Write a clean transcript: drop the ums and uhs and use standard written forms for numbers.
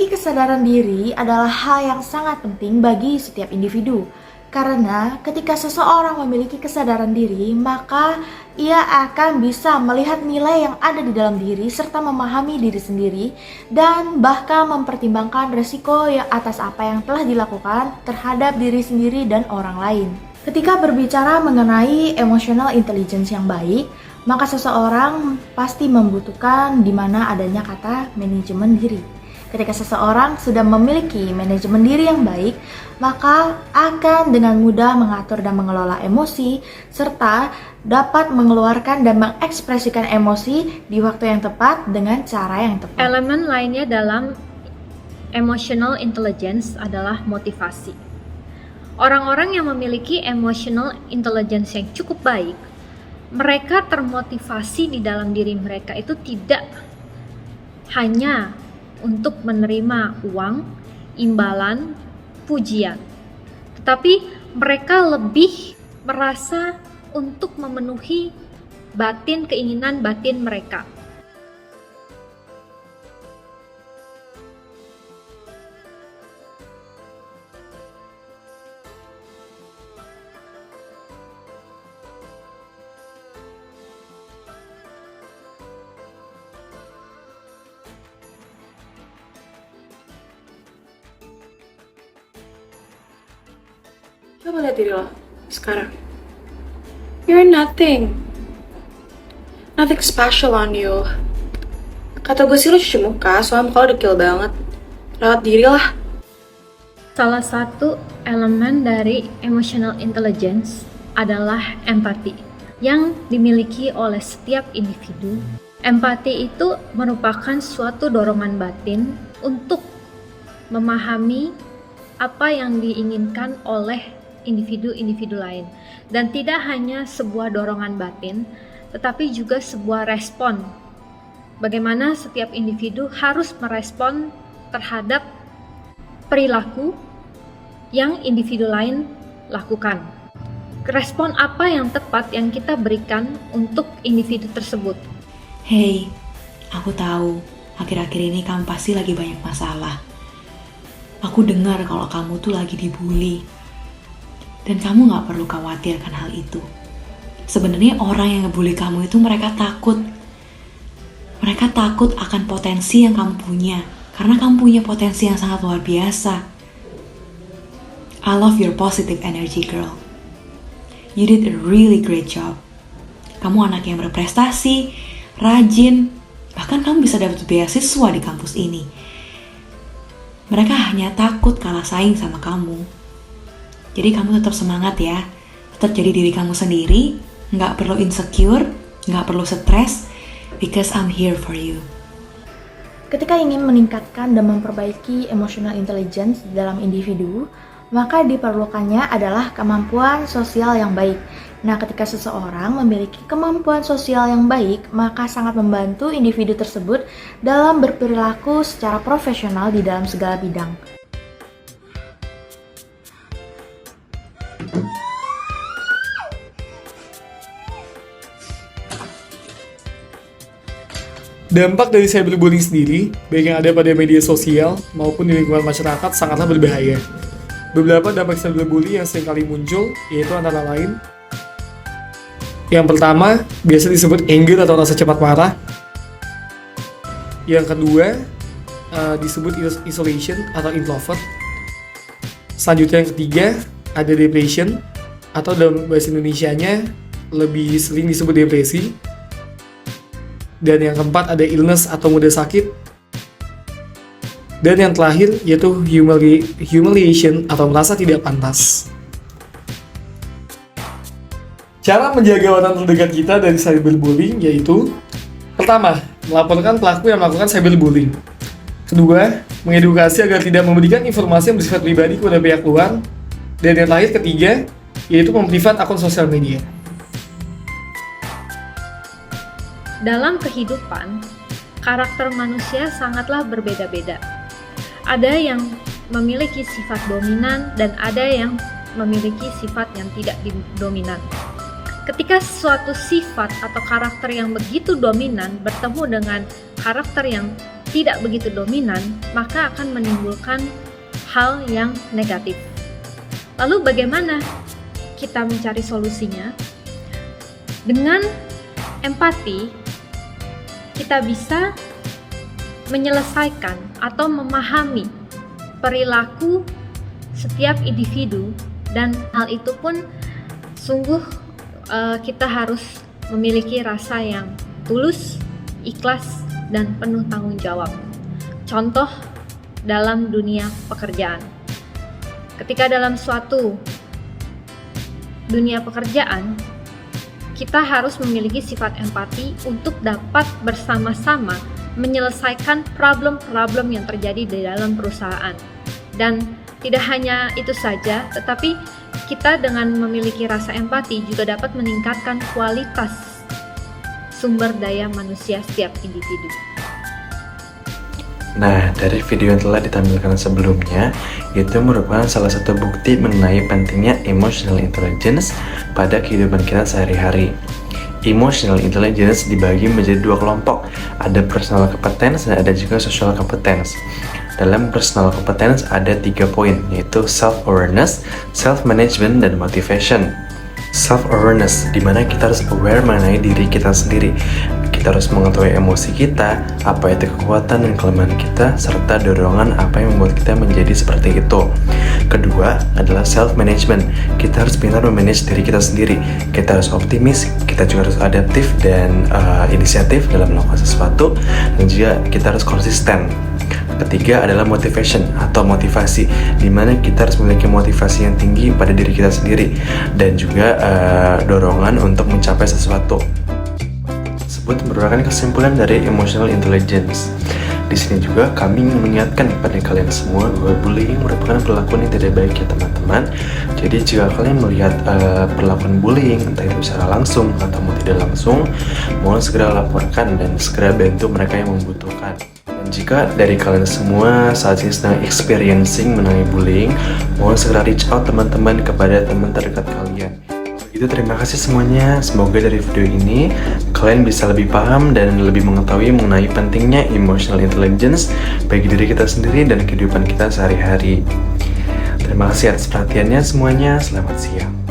Memiliki kesadaran diri adalah hal yang sangat penting bagi setiap individu. Karena ketika seseorang memiliki kesadaran diri, maka ia akan bisa melihat nilai yang ada di dalam diri serta memahami diri sendiri dan bahkan mempertimbangkan resiko yang atas apa yang telah dilakukan terhadap diri sendiri dan orang lain. Ketika berbicara mengenai emotional intelligence yang baik, maka seseorang pasti membutuhkan di mana adanya kata manajemen diri. Ketika seseorang sudah memiliki manajemen diri yang baik, maka akan dengan mudah mengatur dan mengelola emosi, serta dapat mengeluarkan dan mengekspresikan emosi di waktu yang tepat dengan cara yang tepat. Elemen lainnya dalam emotional intelligence adalah motivasi. Orang-orang yang memiliki emotional intelligence yang cukup baik, mereka termotivasi di dalam diri mereka itu tidak hanya untuk menerima uang, imbalan, pujian, tetapi mereka lebih merasa untuk memenuhi keinginan batin mereka. Coba lihat diri lo sekarang. You're nothing. Nothing special on you. Kata gue sih lo cuci muka, soalnya muka lo dekil banget. Rawat diri lah. Salah satu elemen dari emotional intelligence adalah empati yang dimiliki oleh setiap individu. Empati itu merupakan suatu dorongan batin untuk memahami apa yang diinginkan oleh individu-individu lain, dan tidak hanya sebuah dorongan batin tetapi juga sebuah respon bagaimana setiap individu harus merespon terhadap perilaku yang individu lain lakukan. Respon apa yang tepat yang kita berikan untuk individu tersebut? Hey, aku tahu akhir-akhir ini kamu pasti lagi banyak masalah. Aku dengar kalau kamu tuh lagi dibully. Dan kamu gak perlu khawatirkan hal itu. Sebenarnya orang yang ngebully kamu itu mereka takut. Mereka takut akan potensi yang kamu punya. Karena kamu punya potensi yang sangat luar biasa. I love your positive energy, girl. You did a really great job. Kamu anak yang berprestasi, rajin, bahkan kamu bisa dapat beasiswa di kampus ini. Mereka hanya takut kalah saing sama kamu. Jadi kamu tetap semangat ya. Tetap jadi diri kamu sendiri. Nggak perlu insecure, nggak perlu stres. Because I'm here for you. Ketika ingin meningkatkan dan memperbaiki emotional intelligence dalam individu, maka diperlukannya adalah kemampuan sosial yang baik. Nah, ketika seseorang memiliki kemampuan sosial yang baik, maka sangat membantu individu tersebut dalam berperilaku secara profesional di dalam segala bidang. Dampak dari cyberbullying sendiri, baik yang ada pada media sosial maupun di lingkungan masyarakat sangatlah berbahaya. Beberapa dampak cyberbullying yang seringkali muncul yaitu antara lain: yang pertama, biasa disebut anger atau rasa cepat marah. Yang kedua, disebut isolation atau introvert. Selanjutnya yang ketiga, ada depression atau dalam bahasa Indonesianya lebih sering disebut depresi. Dan yang keempat ada illness atau mudah sakit. Dan yang terakhir yaitu humiliation atau merasa tidak pantas. Cara menjaga orang terdekat kita dari cyberbullying yaitu: pertama, melaporkan pelaku yang melakukan cyberbullying. Kedua, mengedukasi agar tidak memberikan informasi yang bersifat pribadi kepada pihak luar. Dan yang terakhir ketiga, yaitu memprivat akun sosial media. Dalam kehidupan, karakter manusia sangatlah berbeda-beda. Ada yang memiliki sifat dominan dan ada yang memiliki sifat yang tidak dominan. Ketika suatu sifat atau karakter yang begitu dominan bertemu dengan karakter yang tidak begitu dominan, maka akan menimbulkan hal yang negatif. Lalu bagaimana kita mencari solusinya? Dengan empati, kita bisa menyelesaikan atau memahami perilaku setiap individu, dan hal itu pun sungguh kita harus memiliki rasa yang tulus, ikhlas, dan penuh tanggung jawab. Contoh dalam dunia pekerjaan. Ketika dalam suatu dunia pekerjaan, kita harus memiliki sifat empati untuk dapat bersama-sama menyelesaikan problem-problem yang terjadi di dalam perusahaan. Dan tidak hanya itu saja, tetapi kita dengan memiliki rasa empati juga dapat meningkatkan kualitas sumber daya manusia setiap individu. Nah, dari video yang telah ditampilkan sebelumnya, itu merupakan salah satu bukti mengenai pentingnya emotional intelligence pada kehidupan kita sehari-hari. Emotional intelligence dibagi menjadi dua kelompok, ada personal competence dan ada juga social competence. Dalam personal competence ada 3 poin, yaitu self-awareness, self-management, dan motivation. Self-awareness, di mana kita harus aware mengenai diri kita sendiri. Kita harus mengetahui emosi kita, apa itu kekuatan dan kelemahan kita, serta dorongan apa yang membuat kita menjadi seperti itu. Kedua adalah self-management. Kita harus pintar memanage diri kita sendiri. Kita harus optimis, kita juga harus adaptif dan inisiatif dalam melakukan sesuatu, dan juga kita harus konsisten. Ketiga adalah motivation atau motivasi, di mana kita harus memiliki motivasi yang tinggi pada diri kita sendiri dan juga dorongan untuk mencapai sesuatu. Tersebut merupakan kesimpulan dari emotional intelligence. Di sini juga kami ingin mengingatkan kepada kalian semua bahwa bullying merupakan perlakuan yang tidak baik ya teman-teman. Jadi jika kalian melihat perlakuan bullying, entah itu secara langsung atau tidak langsung, mohon segera laporkan dan segera bantu mereka yang membutuhkan. Dan jika dari kalian semua saat ini sedang experiencing mengenai bullying, mohon segera reach out teman-teman kepada teman terdekat kalian. Begitu, terima kasih semuanya. Semoga dari video ini kalian bisa lebih paham dan lebih mengetahui mengenai pentingnya emotional intelligence bagi diri kita sendiri dan kehidupan kita sehari-hari. Terima kasih atas perhatiannya semuanya. Selamat siang.